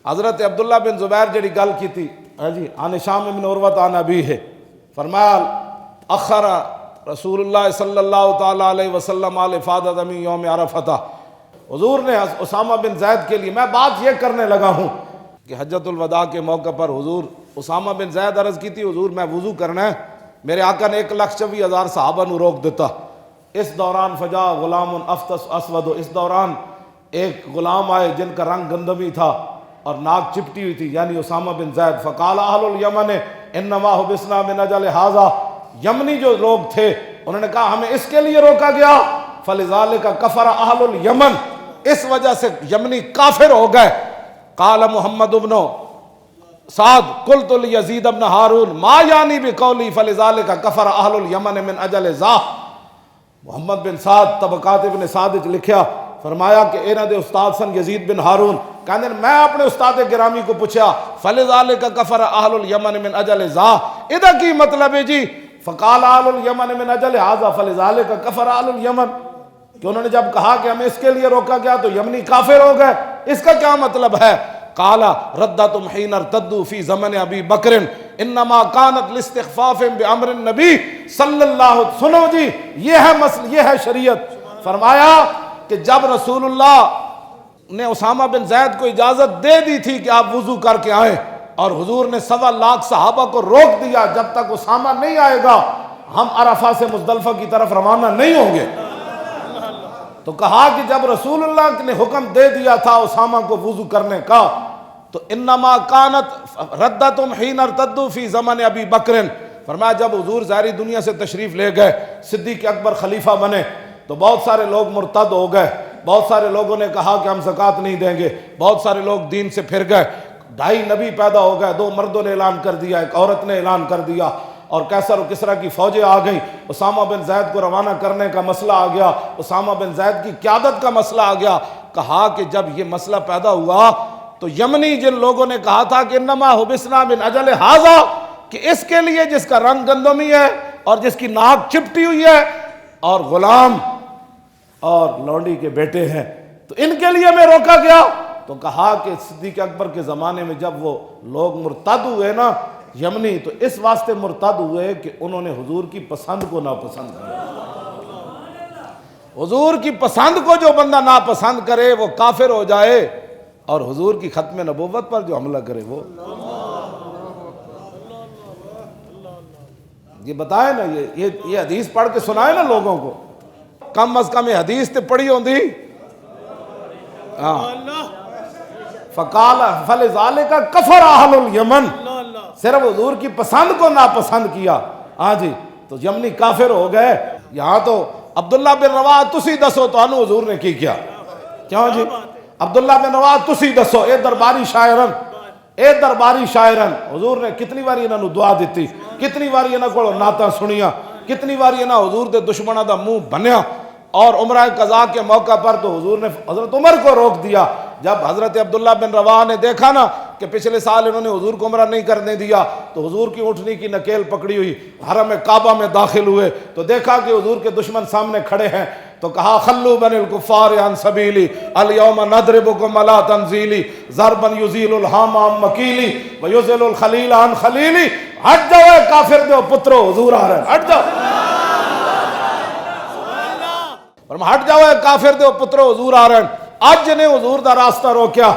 حضرت عبداللہ بن زبیر جڑی گل کی تھی جی عن ہشام بن عروہ عن ابیہ، فرمایا اخر رسول اللہ صلی اللہ تعالی علیہ وسلم علی افادۃ من یوم عرفہ، حضور نے اسامہ بن زید کے لیے، میں بات یہ کرنے لگا ہوں کہ حجۃ الوداع کے موقع پر حضور اسامہ بن زید عرض کی تھی حضور میں وضو کرنا ہے، میرے آقا نے 1,24,000 صحابہ نو روک دیتا۔ اس دوران فجا غلام افطس اسود، اس دوران ایک غلام آئے جن کا رنگ گندمی تھا اور ناک چپٹی ہوئی تھی، یعنی اسامہ بن زید۔ فقال اہل الیمن انما حبسنا من اجل ھذا، یمنی جو لوگ تھے انہوں نے کہا ہمیں اس کے لیے روکا گیا، فلذلک کفر اہل الیمن، اس وجہ سے یمنی کافر ہو گئے۔ قال محمد بن سعد قلت لیزید بن ہارون ما یعنی بقولی فلذلک کفر اہل الیمن من اجل ذا، محمد بن سعد طبقات ابن سعد وچ لکھیا، فرمایا کہ انہاں دے استاد سن یزید بن ہارون، کہندے میں اپنے استاد گرامی کو پوچھا فلذلک کفر اہل الیمن من اجل ذا، ادا کی مطلب ہے جی فقال اہل الیمن من اجل ھذا فلذلک کفر اہل الیمن، کہ انہوں نے جب کہا کہ ہمیں اس کے لیے روکا گیا تو یمنی کافر ہو گئے، اس کا کیا مطلب ہے؟ قال ردتم حين ارتدوا في زمن ابی بکر انما كانت لاستخفاف بامر النبی صلی اللہ علیہ وسلم، سنو جی یہ ہے مسئلہ، یہ ہے شریعت۔ فرمایا کہ جب رسول اللہ نے اسامہ بن زید کو اجازت دے دی تھی کہ آپ وضو کر کے آئیں، اور حضور نے 1.25 صحابہ کو روک دیا جب تک اسامہ نہیں آئے گا ہم عرفہ سے مزدلفہ کی طرف روانہ نہیں ہوں گے، تو کہا کہ جب رسول اللہ نے حکم دے دیا تھا اسامہ کو وضو کرنے کا تو انما کانت ردتم حین ارتدوا فی زمن ابی بکر، فرمایا جب حضور ظاہری دنیا سے تشریف لے گئے، صدیق اکبر خلیفہ بنے تو بہت سارے لوگ مرتد ہو گئے، بہت سارے لوگوں نے کہا کہ ہم زکوٰۃ نہیں دیں گے، بہت سارے لوگ دین سے پھر گئے، 2.5 نبی پیدا ہو گئے، 2 مردوں نے اعلان کر دیا، ایک عورت نے اعلان کر دیا، اور کیسر و کسریٰ کی فوجیں آ گئیں، اسامہ بن زید کو روانہ کرنے کا مسئلہ آ گیا، اسامہ بن زید کی قیادت کا مسئلہ آ گیا۔ کہا کہ جب یہ مسئلہ پیدا ہوا تو یمنی جن لوگوں نے کہا تھا کہ انما حبسنا من اجل ھذا، کہ اس کے لیے جس کا رنگ گندمی ہے اور جس کی ناک چپٹی ہوئی ہے اور غلام اور لونڈی کے بیٹے ہیں تو ان کے لیے میں روکا گیا، تو کہا کہ صدیق اکبر کے زمانے میں جب وہ لوگ مرتد ہوئے نا یمنی، تو اس واسطے مرتد ہوئے کہ انہوں نے حضور کی پسند کو ناپسند کیا۔ حضور کی پسند کو جو بندہ ناپسند کرے وہ کافر ہو جائے، اور حضور کی ختم نبوت پر جو حملہ کرے وہ، یہ بتائے نا، یہ حدیث پڑھ کے سنائے نا لوگوں کو، کم از کم یہ حدیث تے پڑھی ہوندی۔ فقال فلذلک کفر اہل الیمن، صرف حضور کی پسند کو ناپسند کیا، ہاں جی تو یمنی کافر ہو گئے۔ یہاں تو عبداللہ بن رواحہ تسی دسو تو انو حضور نے کی کیا، کیوں جی عبداللہ بن رواحہ تسی دسو، اے درباری شاعرن، اے درباری شاعرن، حضور نے کتنی باری انہوں نے دعا دیتی، کتنی باری انہوں کو نعتاں سنیا، کتنی باری انہوں حضور دے دشمنوں دا منہ بنیا، اور عمرہ قضاء کے موقع پر تو حضور نے حضرت عمر کو روک دیا۔ جب حضرت عبداللہ بن رواحہ نے دیکھا نا کہ پچھلے سال انہوں نے حضور کو عمرہ نہیں کرنے دیا تو حضور کی اونٹنی کی نکیل پکڑی ہوئی حرم کعبہ میں داخل ہوئے تو دیکھا کہ حضور کے دشمن سامنے کھڑے ہیں، تو کہا خلو بن الکفار عن سبیلی الیوم نضربکم علی تنزیلی ضربا یزیل الحام عن مکیلی ویزل الخلیل عن خلیلی، ہٹ جاؤ اے کافر دیو پترو، حضور آ رہے ہیں، ہٹ جاؤ، ہٹ جاؤ اے کافر دیو پترو، حضور آ رہے ہیں۔ اج نے حضور دا راستہ روکیا،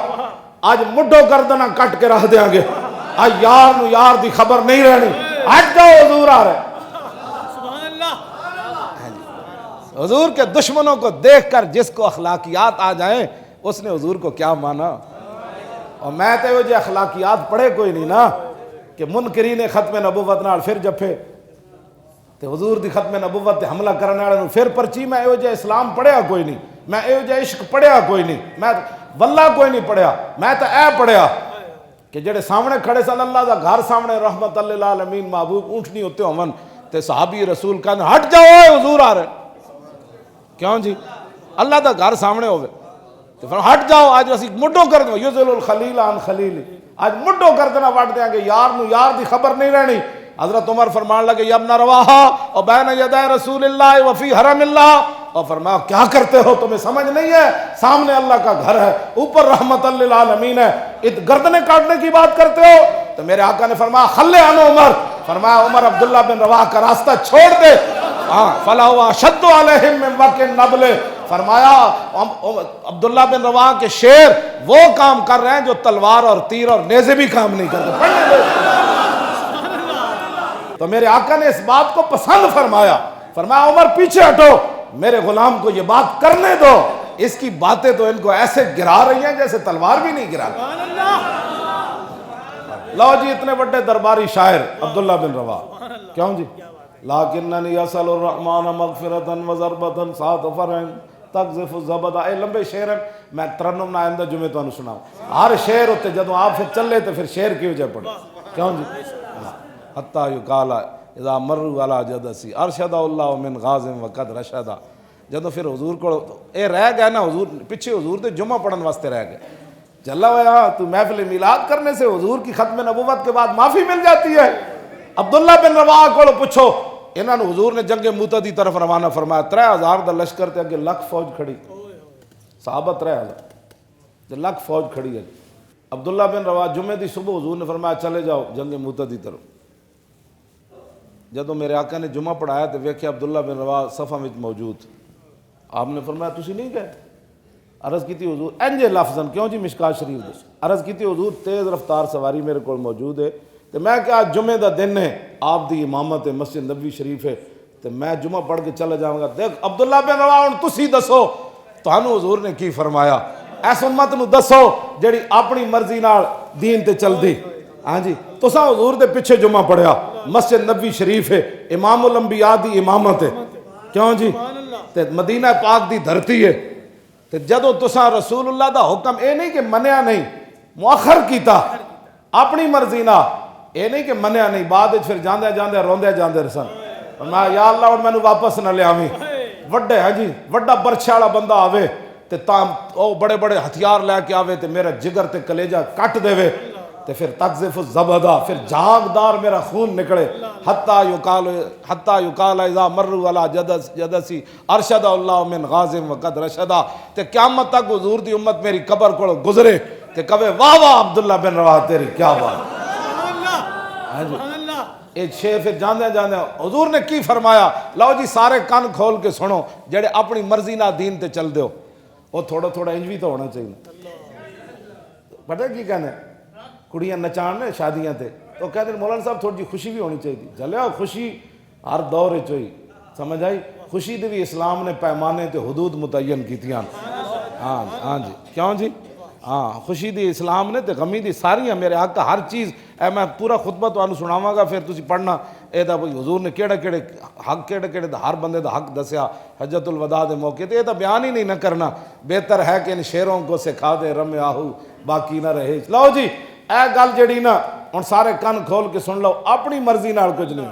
اج مڈو گردنا کٹ کے رکھ دیاں گے، اج یار نو یار دی خبر نہیں رہنی، ہٹ جاؤ حضور آ رہے ہیں۔ حضور کے دشمنوں کو دیکھ کر جس کو اخلاقیات آ جائیں اس نے حضور کو کیا مانا، اور میں تے وہ جو اخلاقیات پڑھے کوئی نہیں نا کہ منکرین ختم نبوت نال پھر جفے تے حضور دی ختم نبوت تے حملہ کرنے والے پھر پرچی، میں یہ جو اسلام پڑھیا کوئی نہیں، میں یہ جو عشق پڑھیا کوئی نہیں، میں واللہ کوئی نہیں پڑھیا، میں تو اے پڑھیا کہ جڑے سامنے کھڑے سن اللہ دا گھر سامنے رحمت للعالمین محبوب اونٹنی ہوتے ہون تے صحابی رسول کہنے ہٹ جاؤ اے حضور آ رہے، کیوں جی اللہ دا گھر سامنے ہوئے تو فرمایا ہٹ جاؤ، آج اسی مڈو کر دیں یزل الخلیل عن خلیلی، آج مڈو کر دینا وٹ دیاں گے، یار نو یار دی خبر نہیں رہنی۔ حضرت عمر فرمان لگے یا ابن رواحہ اور بین یدی رسول اللہ وفی حرم اللہ، اور فرمایا کیا کرتے ہو، تمہیں سمجھ نہیں ہے سامنے اللہ کا گھر ہے، اوپر رحمت للعالمین ہے، گردنیں کاٹنے کی بات کرتے ہو؟ تو میرے آقا نے فرمایا خلے عنہ عمر، فرمایا عمر عبداللہ بن رواحہ کا راستہ چھوڑ دے، فلا ہوا اشد علیہم من وقع النبل، فرمایا عبداللہ بن رواحہ کے شیر وہ کام کر رہے ہیں جو تلوار اور تیر اور نیزے بھی کام نہیں کرتے، پڑھنے دے۔ تو میرے آقا نے اس بات کو پسند فرمایا، فرمایا عمر پیچھے ہٹو، میرے غلام کو یہ بات کرنے دو، اس کی باتیں تو ان کو ایسے گرا رہی ہیں جیسے تلوار بھی نہیں گرا رہی۔ لو جی اتنے بڑے درباری شاعر عبداللہ بن رواحہ، کیوں جی؟ لیکننی اسأل الرحمن مغفرتا وضربتا سات فرعن تقذف الزبدہ، اے لمبے شعر ہیں، میں ترنم نہ آئندہ جمعے تو سناؤں، ہر شعر ہوتے جدوں آپ پھر چلے تو پھر شعر کی وجہ پڑے، کیوں جی؟ حتیٰ یقالا اذا مروا علی جدسی ارشد اللہ من غاز وقد رشدہ، جدوں پھر حضور کو اے رہ گئے نا، حضور پیچھے حضور دے جمعہ پڑھن واسطے رہ گئے، جلا ہوا تو محفل میلاد کرنے سے حضور کی ختم نبوت کے بعد معافی مل جاتی ہے۔ عبداللہ بن رواحہ کو پوچھو، انہوں نے حضور نے جنگ موتہ دی طرف روانہ فرمایا، 3000 دا لشکر تے اگے لکھ فوج کھڑی، صحابہ 3000 تے لکھ فوج کھڑی ہے۔ عبداللہ بن رواحہ جمعے دی صبح حضور نے فرمایا چلے جاؤ جنگ موتہ دی طرف، جدوں میرے آقا نے جمعہ پڑھایا تو ویکھے عبداللہ بن رواحہ صفاں وچ موجود، آپ نے فرمایا تسی نہیں گئے؟ عرض کی تھی حضور انجے لفظاً، کیوں جی مشکات شریف دے، عرض کی تھی حضور تیز رفتار سواری میرے کو موجود ہے، تو میں کہا جمعے دا دن ہے، آپ دی امامت ہے، مسجد نبوی شریف ہے، تو میں جمعہ پڑھ کے چلا جاؤں گا۔ دیکھ عبداللہ بن رواحہ ہن تسی دسو تانوں حضور نے کی فرمایا، ایس امت نو دسو جڑی اپنی مرضی نال دین تے چل دی، ہاں جی تساں حضور دے پیچھے جمعہ پڑھیا، مسجد نبوی شریف ہے، امام الانبیاء دی امامت ہے، کیوں جی تے مدینہ پاک دی دھرتی ہے، تے جدوں تساں رسول اللہ دا حکم اے نہیں کہ منیا نہیں، مؤخر کیتا اپنی مرضی نہ، اے نہیں کہ منیا نہیں، بعد پھر جاندے جاندے روندے جاندے رسن، فرمایا یا اللہ اور مینوں واپس نہ لے آویں، وڈے ہاں جی وڈا برچھے والا بندہ آوے تے تام او بڑے بڑے ہتھیار لے کے آوے تے میرا جگر تے کلیجہ کٹ دے وے، تے پھر تقذف الزبدہ، پھر جھاگدار میرا خون نکلے، حتیٰ یقال اذا مروا علی جدسی ارشد اللہ من غاز وقد رشدہ، تے قیامت تک حضور دی امت میری قبر کو گزرے تے کہے واہ واہ عبداللہ بن رواحہ تیری کیا بات، اے شے پھر جاندے جاندے حضور نے کی فرمایا، لو جی سارے کان کھول کے سنو، جڑے اپنی مرضی نہ دین تے چل دیو، وہ تھوڑا تھوڑا انج بھی تو ہونا چاہیے، پتہ کی کہنے کڑیاں نچان نے شادیاں تے تو کہتے ہیں مولانا صاحب تھوڑی جی خوشی بھی ہونی چاہیے، جلیا خوشی ہر دور چوئی، سمجھ آئی، خوشی دے بھی اسلام نے پیمانے تے حدود متعین کیتیاں، ہاں جی کیوں جی، ہاں خوشی دی اسلام نے تے غمی دی ساریاں میرے حق ہر چیز، اے میں پورا خطبہ تانوں سناواں گا پھر تسی پڑھنا، اے دا حضور نے کیڑے کیڑے حق کیڑے دا ہر بندے دا حق دسیا حجت الوداع دے موقع تے، اے دا بیان ہی نہیں نہ کرنا، بہتر ہے کہ ان شیروں کو سکھا دے رم آہو باقی نہ رہے۔ لو جی اے گل جڑی نا ہن سارے کن کھول کے سن لو، اپنی مرضی نال کچھ نہیں،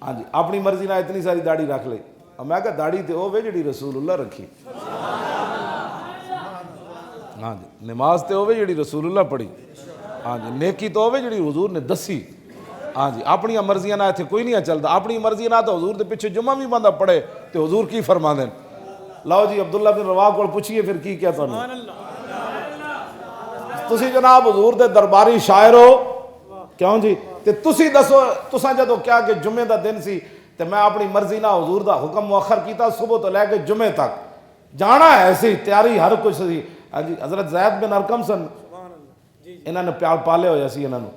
ہاں جی اپنی مرضی نال اتنی ساری داڑھی رکھ لئی، اور میں کہا داڑھی تے ہوے جڑی رسول اللہ رکھی، ہاں جی نماز تے ہوے جڑی رسول اللہ پڑھی، ہاں جی نیکی تو ہوے جڑی حضور نے دسی، ہاں جی اپنی مرضیاں نہ اتنے کوئی نہیں چلتا، اپنی مرضی نہ تو حضور دے پیچھے جمعہ بھی بندہ پڑھے تو حضور کی فرما دیں۔ لو جی عبداللہ بن رواحہ کو پوچھئے پھر کی کیا تھا، تسی جناب حضور دے درباری شاعر ہو، کیوں جی تے تسی دسو تساں جدوں کیا کہ جمعے دا دن سی تے میں اپنی مرضی نہ حضور دا حکم مؤخر کیتا، صبح تو لے کے جمعے تک جانا ہے، ایسی تیاری ہر کچھ سی، ہاں جی حضرت زید بن ارقم سن، انہوں نے پیار پالے ہویا سی انہوں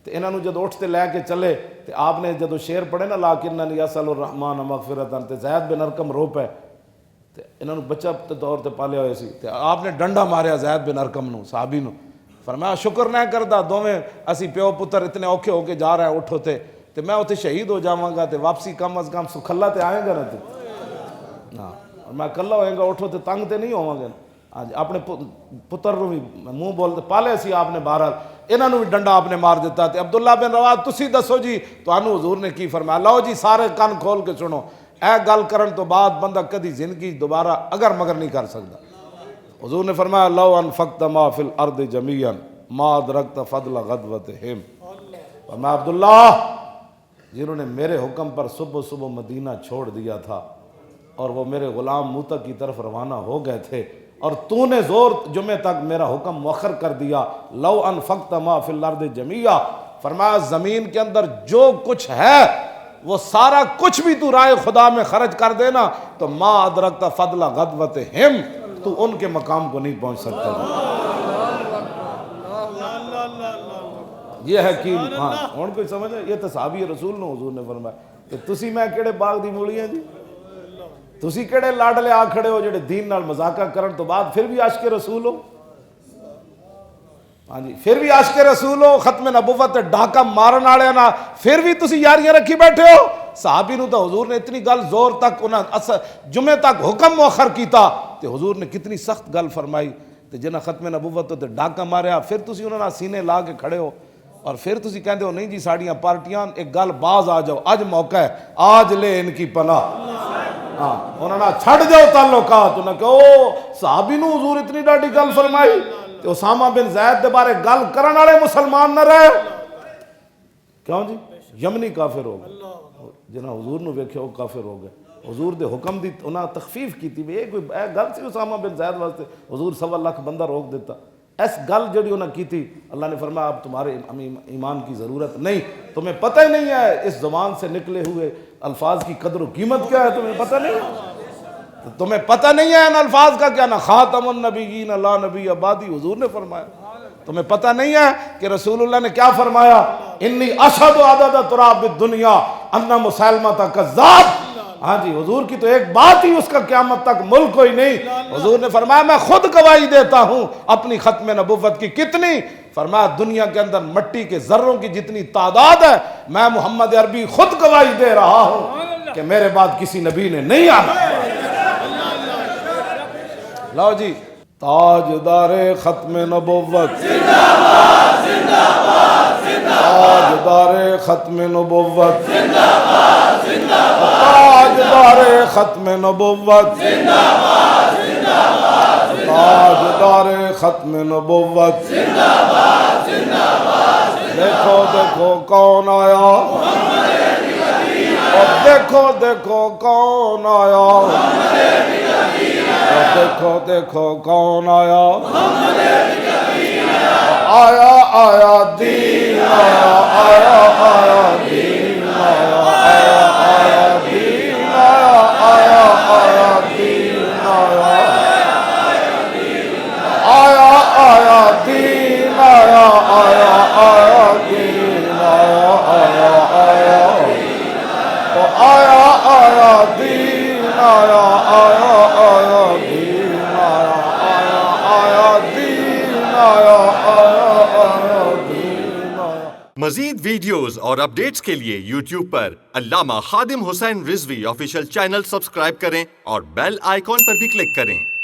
تے انہوں نے جدو اٹھتے لے کے چلے تے آپ نے جدو شعر پڑھے نا لیکننی اسأل الرحمن مغفرتا تے زید بن ارقم رو پے تے انہوں نے بچہ طور تے پالے ہوئے سی تے آپ نے ڈنڈا ماریا زید بن ارقم نو صحابی نو، فرمایا شکر نہ کردا دوویں اسی پیو پتر اتنے اوکھے ہو کے جا رہا ہے اٹھو تے میں اتنے شہید ہو جاواں گا تے واپسی کم از کم سکھلا تے آئیں گا نا تے، ہاں میں کلا ہوئیں گا اٹھو تے تنگ تے نہیں ہوواں گا، ہاں جی اپنے پتر نو بھی منہ بولتے پالے سی آپ نے، بہرحال انہوں نے بھی ڈنڈا آپ نے مار دیتا تے عبداللہ بن رواحہ تسی دسو جی تانوں حضور نے کی فرمایا، لو جی سارے کان کھول کے سنو، اے گل کرن تو بعد بندہ کدی زندگی دوبارہ اگر مگر نہیں کر سکتا۔ حضور نے فرمایا لو انفقت ما فی الارض جمیعا ما ادرکت فضل غدوتہم، فرمایا عبداللہ جنہوں نے میرے حکم پر صبح صبح مدینہ چھوڑ دیا تھا، اور وہ میرے غلام موتا کی طرف روانہ ہو گئے تھے، اور تو نے زور جمعے تک میرا حکم مؤخر کر دیا، لو انفقت ما فی الارض جمیعا، فرمایا زمین کے اندر جو کچھ ہے وہ سارا کچھ بھی تو رائے خدا میں خرچ کر دینا تو ما ادرکت فضل غدوتہم، تو ان کے مقام کو نہیں پہنچ سکتا۔ یہ ہے کہ ہاں ہن کوئی سمجھے، یہ تو صحابی رسول نے حضور نے فرمایا کہ تسی میں کیڑے باغ دی مولی ہیں جی، تسی کیڑے لاڈلے آ کھڑے ہو جڑے دین نال مذاقہ کرن تو بعد پھر بھی عاشق رسول ہو، ہاں جی پھر بھی عاشق رسول ہو، ختم نبوت تے ڈاکہ مارن والے نا پھر بھی تسی یاریاں رکھی بیٹھے ہو۔ صحابی نو تو حضور نے اتنی گل زور تک انہاں جمعے تک حکم مؤخر کیتا تے حضور نے کتنی سخت گل فرمائی، تے جنہاں ختم نبوت تے ڈاکہ ماریا پھر تسی انہاں نال سینے لا کے کھڑے ہو، اور پھر تسی کہندے ہو نہیں جی ساڑیاں پارٹیاں ایک گل باز آ جاؤ، اج موقع ہے، آج لے ان کی پناہ، ہاں انہوں نے چھڑ جاؤ تعلقات، انہوں نے کہو صحابی نو حضور اتنی ڈاڈی گل فرمائی کہ اسامہ بن زید دے بارے گل کرن والے مسلمان نہ رہے، کیوں جی یمنی کافر ہو گئے، جنہاں حضور نو ویکھے وہ کافر ہو گئے، حضور دے حکم دی انہاں تخفیف کیتی بھی یہ کوئی گل سی اسامہ بن زید واسطے حضور 1.25 لاکھ بندہ روک دیتا، اس گل جڑی انہاں کی تھی اللہ نے فرمایا اب تمہارے ایمان کی ضرورت نہیں، تمہیں پتہ ہی نہیں ہے اس زبان سے نکلے ہوئے الفاظ کی قدر و قیمت کیا ہے، تمہیں پتہ نہیں ہے، تمہیں پتہ نہیں ہے ان الفاظ کا کیا، نہ خاتم النبیین لا نبی بعدی حضور نے فرمایا، تمہیں پتہ نہیں ہے کہ رسول اللہ نے کیا فرمایا، انی اشہد عدد تراب الدنیا ان مسلمہ کذاب، ہاں جی حضور کی تو ایک بات ہی اس کا قیامت تک ملک کوئی نہیں، حضور نے فرمایا میں خود گواہی دیتا ہوں اپنی ختم نبوت کی، کتنی؟ فرمایا دنیا کے اندر مٹی کے ذروں کی جتنی تعداد ہے میں محمد عربی خود گواہی دے رہا ہوں کہ میرے بعد کسی نبی نے نہیں آنا۔ لو جی تاجدار ختم نبوت، تاجدار ختم نبوت، تاجدار ختم نبوت، تاجدار ختم نبوت، دیکھو دیکھو کون آیا، اور دیکھو دیکھو کون آیا، دیکھو دیکھو کون آیا، آیا آیا دین آیا، آیا آیا دین آیا، آیا آیا دین آیا، آیا آیا دین آیا، آیا آیا دین آیا، آیا آیا دین آیا، آیا آیا آیا آیا دین آیا، آیا آیا دین آیا، آیا آیا دین آیا، آیا آیا دین آیا۔ مزید ویڈیوز اور اپڈیٹس کے لیے یوٹیوب پر علامہ Khadim Hussain Rizvi official channel subscribe کریں اور بیل آئیکن پر بھی کلک کریں۔